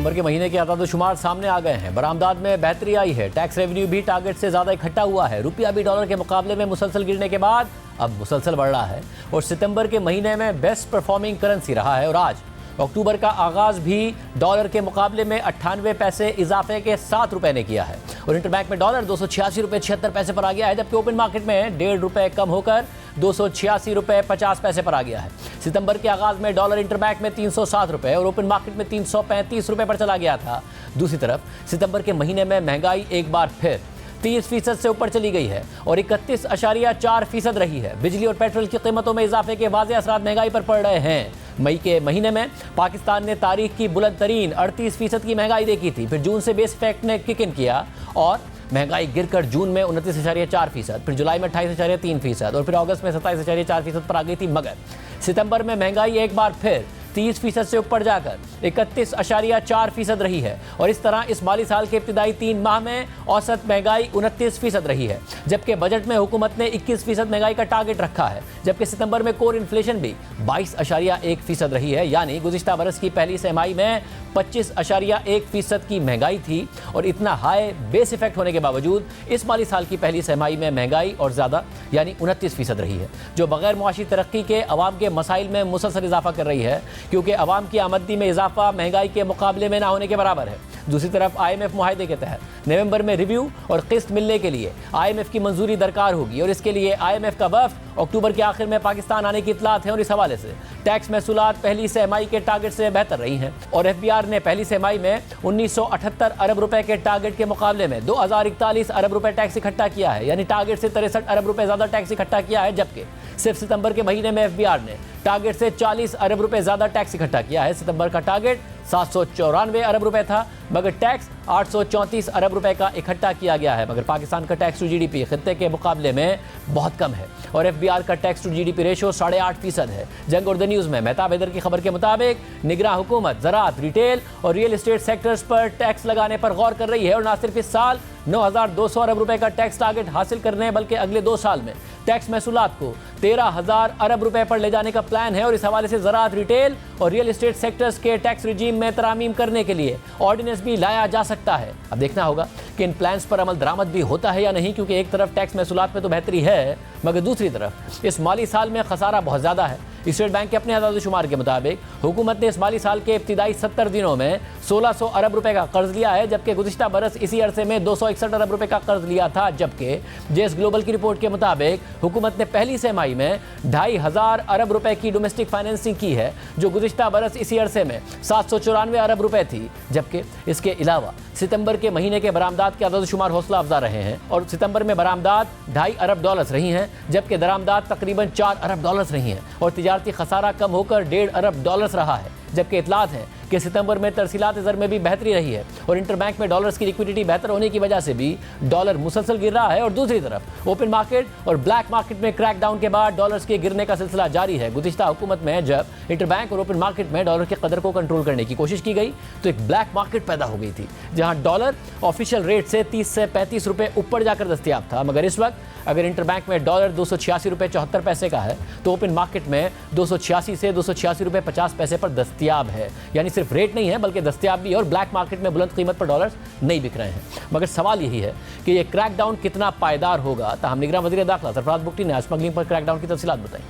सितंबर के महीने के आदादोशुमार सामने आ गए हैं। बरामदात में बेहतरी आई है। टैक्स रेवेन्यू भी टारगेट से ज़्यादा इकट्ठा हुआ है। रुपया भी डॉलर के मुकाबले में मुसलसल गिरने के बाद अब मुसलसल बढ़ रहा है और सितंबर के महीने में बेस्ट परफॉर्मिंग करेंसी रहा है। और आज अक्टूबर का आगाज भी डॉलर के मुकाबले में 98 पैसे इजाफे के 7 रुपए ने किया है और इंटरबैंक में डॉलर 286 रुपए 76 पैसे पर आ गया है, जबकि ओपन मार्केट में 1.5 रुपए कम होकर 286 रुपए 50 पैसे पर आ गया है। सितंबर के आगाज में डॉलर इंटरबैंक में 307 रुपए और ओपन मार्केट में 335 रुपए पर चला गया था। दूसरी तरफ सितंबर के महीने में महंगाई एक बार फिर 30% से ऊपर चली गई है और 31.4% रही है। बिजली और पेट्रोल की कीमतों में इजाफे के वाज़ेह असरात महंगाई पर पड़ रहे हैं। मई के महीने में पाकिस्तान ने तारीख की बुलंद तरीन 38% की महंगाई देखी थी। फिर जून से बेस इफेक्ट ने किक इन किया और महंगाई गिरकर जून में 29.4%, फिर जुलाई में 28.3% और फिर अगस्त में 27.4% पर आ गई थी। मगर सितंबर में महंगाई एक बार फिर 30% से ऊपर जाकर 31.4% रही है और इस तरह इस माली साल के इब्तिदाई 3 माह में औसत महंगाई 29% रही है, जबकि बजट में हुकूमत ने 21% महंगाई का टारगेट रखा है। जबकि सितंबर में कोर इन्फ्लेशन भी 22.1% रही है, यानी गुज़िश्ता बरस की पहली तिमाही में 25.1% की महंगाई थी और इतना हाई बेस इफेक्ट होने के बावजूद इस माली साल की पहली तिमाही में महंगाई और ज़्यादा यानी 29% रही है, जो बगैर मुआशी तरक्की के अवाम के मसाइल में मुसलसल इजाफा कर रही है, क्योंकि अवाम की आमदनी में इजाफा महंगाई के मुकाबले में ना होने के बराबर है। दूसरी तरफ IMF मुआहदे के तहत नवंबर में रिव्यू और किस्त मिलने के लिए IMF की मंजूरी दरकार होगी और इसके लिए IMF का वफ्द अक्टूबर के आखिर में पाकिस्तान आने की इतलात है और इस हवाले से टैक्स महसूलात पहली तिमाही के टारगेट से बेहतर रही हैं और FBR ने पहली तिमाही में 1978 अरब रुपए के टारगेट के मुकाबले में 2041 अरब रुपए टैक्स इकट्ठा किया है, यानी टारगेट से 63 अरब रुपए ज़्यादा टैक्स इकट्ठा किया है। जबकि सिर्फ सितंबर के महीने में FBR ने टारगेट से 40 अरब रुपए ज़्यादा टैक्स इकट्ठा किया है। सितंबर का टारगेट 794 अरब रुपए था, मगर टैक्स 834 अरब रुपए का इकट्ठा किया गया है। मगर पाकिस्तान का टैक्स टू GDP खित्ते के मुकाबले में बहुत कम है और FBR का टैक्स टू GDP रेशो 8.5% है। जंग और द न्यूज़ में मेहताब हैदर की खबर के मुताबिक निगरान हुकूमत ज़राअत, रिटेल और रियल एस्टेट सेक्टर्स पर टैक्स लगाने पर गौर कर रही है और न सिर्फ इस साल 9,200 अरब रुपए का टैक्स टारगेट हासिल करने बल्कि अगले 2 साल में टैक्स महसूलात को 13,000 अरब रुपए पर ले जाने का प्लान है और इस हवाले से ज़राअत, रिटेल और रियल एस्टेट सेक्टर्स के टैक्स रिजीम में तरामीम करने के लिए ऑर्डिनेंस भी लाया जा सकता है। अब देखना होगा कि इन प्लान्स पर अमल दरामद भी होता है या नहीं, क्योंकि एक तरफ टैक्स महसूलात में तो बेहतरी है मगर दूसरी तरफ इस माली साल में खसारा बहुत ज़्यादा है। स्टेट बैंक के अपने आदादोशुमार के मुताबिक हुकूमत ने इस माली साल के इब्तिदाई 70 दिनों में 1600 अरब रुपए का कर्ज लिया है, जबकि गुज़िश्ता बरस इसी अरसे में 261 अरब रुपए का कर्ज लिया था। जबकि JS ग्लोबल की रिपोर्ट के मुताबिक हुकूमत ने पहली तिमाही में 2,500 अरब रुपए की डोमेस्टिक फाइनेंसिंग की है, जो गुज़िश्ता बरस इसी अरसे में 794 अरब रुपए थी। जबकि इसके अलावा सितंबर के महीने के बरामदात के आदादोशुमार हौसला अफजा रहे हैं और सितंबर में बरामदात 2.5 अरब डॉलर्स रही हैं, जबकि दरामदात तकरीबन 4 अरब डॉलर्स रही हैं और तिजारती खसारा कम होकर 1.5 अरब डॉलर्स रहा है। जबकि इतलात है कि सितंबर में तरसीलात ज़र में भी बेहतरी रही है और इंटरबैंक में डॉलर्स की लिक्विडिटी बेहतर होने की वजह से भी डॉलर मुसलसल गिर रहा है और दूसरी तरफ ओपन मार्केट और ब्लैक मार्केट में क्रैकडाउन के बाद डॉलर्स के गिरने का सिलसिला जारी है। गुज़िश्ता हुकूमत में जब इंटरबैंक और ओपन मार्केट में डॉलर की कदर को कंट्रोल करने की कोशिश की गई तो एक ब्लैक मार्केट पैदा हो गई थी, जहां डॉलर ऑफिशियल रेट से 30 से 35 रुपए ऊपर जाकर दस्तयाब था। मगर इस वक्त अगर इंटरबैंक में डॉलर 286 रुपए 74 पैसे का है तो ओपन मार्केट में 286 से 286 रुपए 50 पैसे पर दस्तयाब है, यानी सिर्फ रेट नहीं है बल्कि दस्तयाब भी, और ब्लैक मार्केट में बुलंद कीमत पर डॉलर्स नहीं बिक रहे हैं। मगर सवाल यही है कि ये क्रैकडाउन कितना पायदार होगा। ताहम निगरान वज़ीर दाखिला सरफराज बुगटी ने स्मगलिंग पर क्रैकडाउन की तफसीलात बताई।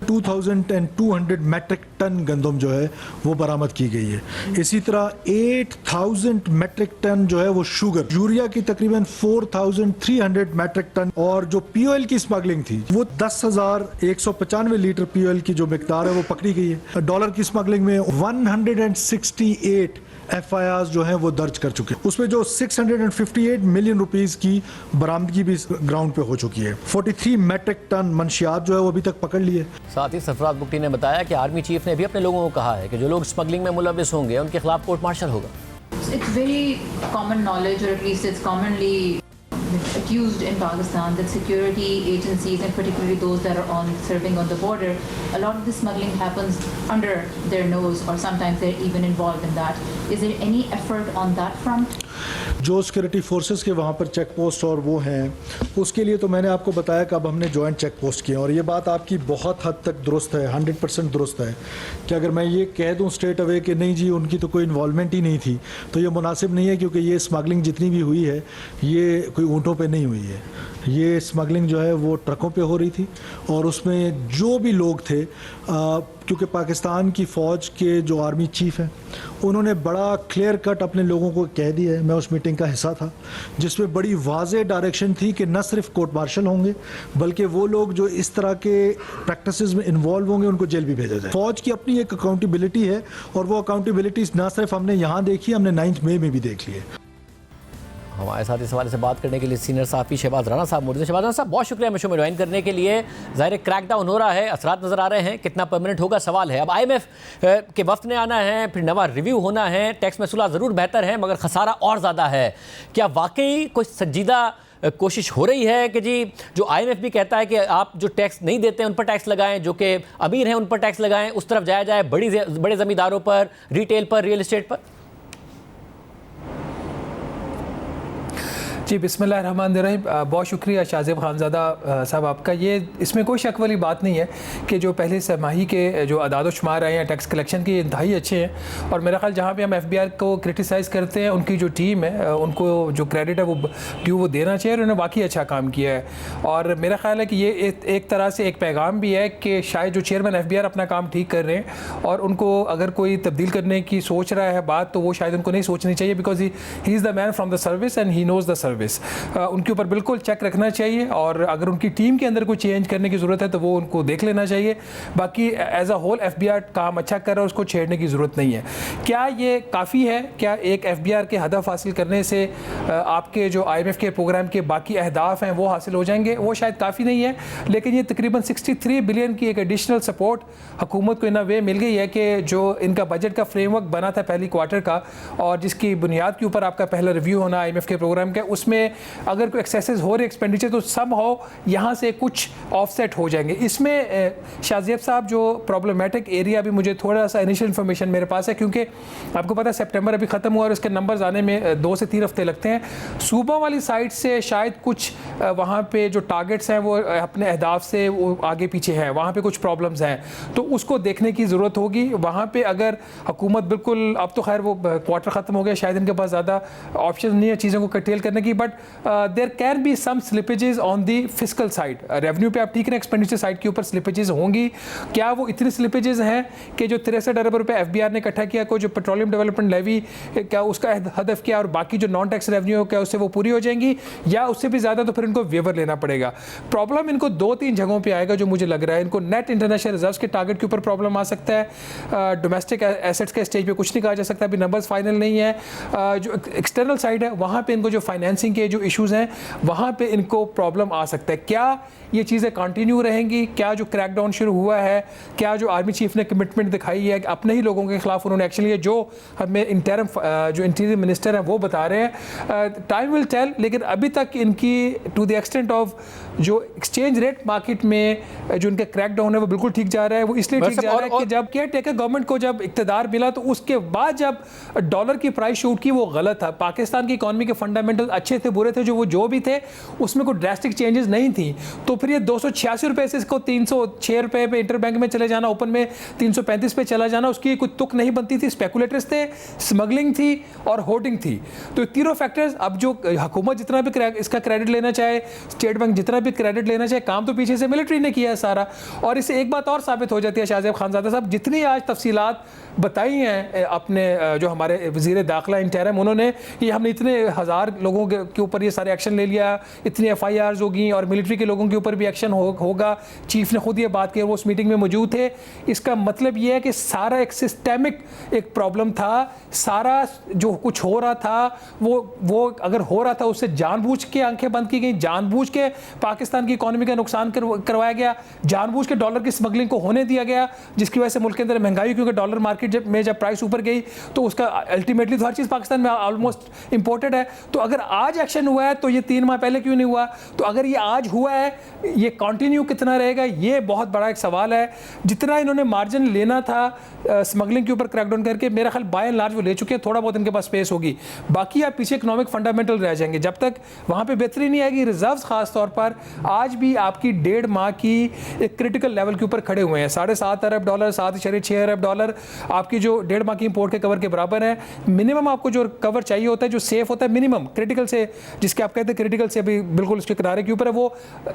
2200 मेट्रिक टन गंदम जो है वो बरामद की गई है। इसी तरह 8000 मेट्रिक टन जो है वो शुगर, यूरिया की तकरीबन 4300 मेट्रिक टन, और जो POL की स्मगलिंग थी वो 10,195 लीटर POL की जो मिकदार है वो पकड़ी गई है। डॉलर की स्मगलिंग में 168 FIRs जो हैं वो दर्ज कर चुके हैं। उसमें जो 658 मिलियन रुपीस की बरामदगी भी ग्राउंड पे हो चुकी है। 43 मेट्रिक टन मंशियात जो है वो अभी तक पकड़ लिए। साथ ही सरफराज बुगटी ने बताया कि आर्मी चीफ ने भी अपने लोगों को कहा है कि जो लोग स्मगलिंग में मुलविस होंगे उनके खिलाफ कोर्ट मार्शल होगा। It's very common knowledge, or at least it's commonly accused in Pakistan, that security agencies, and particularly those that are serving on the border, a lot of the smuggling happens under their nose, or sometimes they're even involved in that. Is there any effort on that front? जो security forces के वहाँ पर check post और वो हैं, उसके लिए तो मैंने आपको बताया कि अब हमने जॉइंट चेक पोस्ट किए, और ये बात आपकी बहुत हद तक दुरुस्त है, 100% दुरुस्त है कि अगर मैं ये कह दूँ स्ट्रेट अवे कि नहीं जी उनकी तो कोई इन्वॉल्वमेंट ही नहीं थी, तो ये मुनासिब नहीं है, क्योंकि ये स्मगलिंग जितनी भी हुई है ये कोई ऊँटों पे नहीं हुई है। ये स्मगलिंग जो है वो ट्रकों पे हो रही थी, और उसमें जो भी लोग थे, क्योंकि पाकिस्तान की फ़ौज के जो आर्मी चीफ़ हैं उन्होंने बड़ा क्लियर कट अपने लोगों को कह दिया है, मैं उस मीटिंग का हिस्सा था, जिसमें बड़ी वाज़ेह डायरेक्शन थी कि न सिर्फ कोर्ट मार्शल होंगे बल्कि वो लोग जो इस तरह के प्रैक्टिसेस में इन्वॉल्व होंगे उनको जेल भी भेजा जाए। फ़ौज की अपनी एक अकाउंटेबिलिटी है, और वो अकाउंटेबिलिटी ना सिर्फ हमने यहाँ देखी, हमने 9 मई में भी देख ली है। हमारे साथ इस हवाले से बात करने के लिए सीनियर सहाफ़ी शहबाज राना साहब मौजूद हैं। शहबाज राना साहब, बहुत शुक्रिया हमें शो में ज्वाइन करने के लिए। ज़ाहिर क्रैकडाउन हो रहा है, असरात नज़र आ रहे हैं, कितना परमानेंट होगा सवाल है। अब IMF के वफ्द ने आना है, फिर नवा रिव्यू होना है, टैक्स मसूला ज़रूर बेहतर है मगर खसारा और ज़्यादा है। क्या वाकई कोई संजीदा कोशिश हो रही है कि जी जो IMF भी कहता है कि आप जो टैक्स नहीं देते हैं उन पर टैक्स लगाएं, जो कि अमीर हैं उन पर टैक्स लगाएं, उस तरफ जाया जाए, बड़े ज़मींदारों पर, रिटेल पर, रियल इस्टेट पर? जी बिस्मिल्लाहिर्रहमानिर्रहीम। बहुत शुक्रिया शाज़ेब खानज़ादा साहब आपका। ये इसमें कोई शक वाली बात नहीं है कि जो पहले छमाही के जो अदाद शुमार आए हैं टैक्स कलेक्शन के, इंतहाई अच्छे हैं, और मेरा ख्याल जहाँ पे हम FBR को क्रिटिसाइज़ करते हैं उनकी जो टीम है उनको जो क्रेडिट है वो ड्यू वो देना चाहिए, और उन्होंने वाकई अच्छा काम किया है। और मेरा ख्याल है कि ये एक तरह से एक पैगाम भी है कि शायद जो चेयरमैन FBR अपना काम ठीक कर रहे हैं, और उनको अगर कोई तब्दील करने की सोच रहा है बात, तो वो शायद उनको नहीं सोचनी चाहिए, because he is the man from the service and he knows the service. उनके ऊपर बिल्कुल चेक रखना चाहिए, और अगर उनकी टीम के अंदर कोई चेंज करने की ज़रूरत है तो वो उनको देख लेना चाहिए। बाकी एज अ होल FBR काम अच्छा कर रहा है, उसको छेड़ने की ज़रूरत नहीं है। क्या ये काफ़ी है? क्या एक FBR के हदफ हासिल करने से आपके जो IMF के प्रोग्राम के बाकी अहदाफ हैं वो हासिल हो जाएंगे? वो शायद काफ़ी नहीं है, लेकिन ये तकरीबन 63 बिलियन की एक एडिशनल सपोर्ट हुकूमत को इन वे मिल गई है कि जो इनका बजट का फ्रेमवर्क बना था पहली क्वार्टर का, और जिसकी बुनियाद के ऊपर आपका पहला रिव्यू होना IMF के प्रोग्राम का, उसमें अगर कोई एक्सेसेस हो रहे एक्सपेंडिचर तो सम हो यहाँ से कुछ ऑफसेट हो जाएंगे। इसमें शाज़ेब साहब जो प्रॉब्लमेटिक एरिया भी मुझे थोड़ा सा इनिशियल इन्फॉर्मेशन मेरे पास है, क्योंकि आपको पता है सितंबर अभी ख़त्म हुआ और इसके नंबर्स आने में 2 से 3 हफ्ते लगते हैं। सूबा वाली साइड से शायद कुछ वहाँ पे जो टारगेट्स हैं वो अपने अहदाफ से वो आगे पीछे हैं, वहाँ पे कुछ प्रॉब्लम्स हैं, तो उसको देखने की ज़रूरत होगी। वहाँ पे अगर हुकूमत बिल्कुल, अब तो खैर वो क्वार्टर ख़त्म हो गया, शायद इनके पास ज़्यादा ऑप्शन नहीं है चीज़ों को कटेल करने की, but there can be some slippages on the fiscal side. Revenue पे आप ठीक है, एक्सपेंडिचर साइड के ऊपर स्लिपेजेस होंगी। क्या वो इतनी स्लिपेजेस हैं कि जो 63 अरब रुपये FBR ने इकट्ठा किया, को जो पेट्रोलियम डेवलपमेंट लेवी क्या उसका हदफ किया, और बाकी जो नॉन टैक्स रेवेन्यू क्या उससे वो पूरी हो जाएंगी, या उससे भी ज़्यादा तो फिर इनको वेवर लेना पड़ेगा? प्रॉब्लम इनको 2-3 जगहों पर आएगा जो मुझे लग रहा है। इनको नेट इंटरनेशनल रिजर्व्स के टारगेट के ऊपर प्रॉब्लम आ सकता है। डोमेस्टिक एसेट्स के स्टेज पे कुछ नहीं कहा जा सकता, अभी नंबर्स फाइनल नहीं है। जो एक्सटर्नल साइड है वहाँ पे इनको जो फाइनेंसिंग के जो इश्यूज़ हैं वहाँ पे इनको प्रॉब्लम आ सकता है। क्या ये चीज़ें कंटिन्यू रहेंगी? क्या जो क्रैकडाउन शुरू हुआ है, क्या जो आर्मी चीफ ने कमिटमेंट दिखाई है कि अपने ही लोगों के खिलाफ उन्होंने एक्शन लिया, जो हमें इंटरम जो इंटीरियर मिनिस्टर हैं वो बता रहे हैं, टाइम विल टेल। लेकिन अभी तक इनकी टू द एक्सटेंट ऑफ जो एक्सचेंज रेट मार्केट में जो इनका क्रैकडाउन है वो बिल्कुल ठीक जा रहा है। वो इसलिए ठीक जा रहा है कि जब केयर टेकर गवर्नमेंट को जब इक़्तिदार मिला तो उसके बाद जब डॉलर की प्राइस शूट की वो गलत था। पाकिस्तान की इकॉनमी के फंडामेंटल अच्छे थे बुरे थे, जो भी थे उसमें कोई ड्रास्टिक चेंजेस नहीं थी। तो फिर ये 286 रुपये से इसको 306 रुपये पे इंटर बैंक में चले जाना, ओपन में 335 पे चला जाना, उसकी कोई तुक नहीं बनती थी। स्पेकुलेटर्स थे, स्मगलिंग थी और होर्डिंग थी। तो तीनों फैक्टर्स, अब जो हुकूमत जितना भी इसका क्रेडिट लेना चाहे, स्टेट बैंक जितना भी क्रेडिट लेना चाहे, काम तो पीछे से मिलिट्री ने किया है सारा। और इससे एक बात और साबित हो जाती है शाहज़ेब खानज़ादा साहब, जितनी आज तफसीलात बताई हैं अपने जो हमारे वज़ीर दाखिला इंटरम, उन्होंने कि हमने इतने हज़ार लोगों के ऊपर ये सारे एक्शन ले लिया, इतनी FIRs होगी और मिलिट्री के लोगों के ऊपर भी एक्शन होगा। चीफ ने खुद ये बात की, वो उस मीटिंग में मौजूद थे। इसका मतलब ये है कि सारा एक सिस्टेमिक एक प्रॉब्लम था। सारा जो कुछ हो रहा था वो अगर हो रहा था उससे जानबूझ के आंखें बंद की गई, जानबूझ के पाकिस्तान की इकॉनमी का नुकसान करवाया गया, जानबूझ के डॉलर की स्मगलिंग को होने दिया गया, जिसकी वजह से मुल्क के अंदर महंगाई, क्योंकि डॉलर मार्केट जब प्राइस ऊपर गई तो उसका अल्टीमेटली तो हर चीज़ पाकिस्तान में ऑलमोस्ट इंपोर्टेड है। तो अगर आज आज एक्शन हुआ है तो ये 3 माह पहले क्यों नहीं हुआ? तो अगर ये आज हुआ है, ये कंटिन्यू कितना रहेगा, ये बहुत बड़ा एक सवाल है। जितना इन्होंने मार्जिन लेना था स्मगलिंग के ऊपर क्रैकडाउन करके, मेरा ख्याल बाय एंड लार्ज वो ले चुके हैं। थोड़ा बहुत इनके पास स्पेस होगी, बाकी आप पीछे इकोनॉमिक फंडामेंटल रह जाएंगे। जब तक वहाँ पे बेहतरी नहीं आएगी, रिजर्व्स खास तौर पर आज भी आपकी 1.5 माह की एक क्रिटिकल लेवल के ऊपर खड़े हुए हैं। $7.5 अरब, $7.6 अरब आपकी जो 1.5 माह की इंपोर्ट के कवर के बराबर है। मिनिमम आपको जो कवर चाहिए होता है, जो सेफ होता है मिनिमम क्रिटिकल से, जिसके आप कहते हैं क्रिटिकल से अभी बिल्कुल उसके किनारे के ऊपर है, वो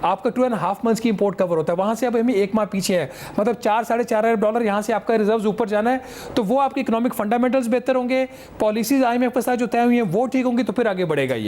आपका 2.5 मंथ्स की इंपोर्ट कवर होता है। वहाँ से अब हमें 1 माह पीछे है, मतलब $4-4.5 अरब यहाँ से आपका रिजर्व ऊपर जाना है। तो वो आपके इकोनॉमिक फंडामेंटल्स बेहतर होंगे, पॉलिसीज IMF के साथ जो तय हुई हैं वो ठीक होंगी, तो फिर आगे बढ़ेगा ये।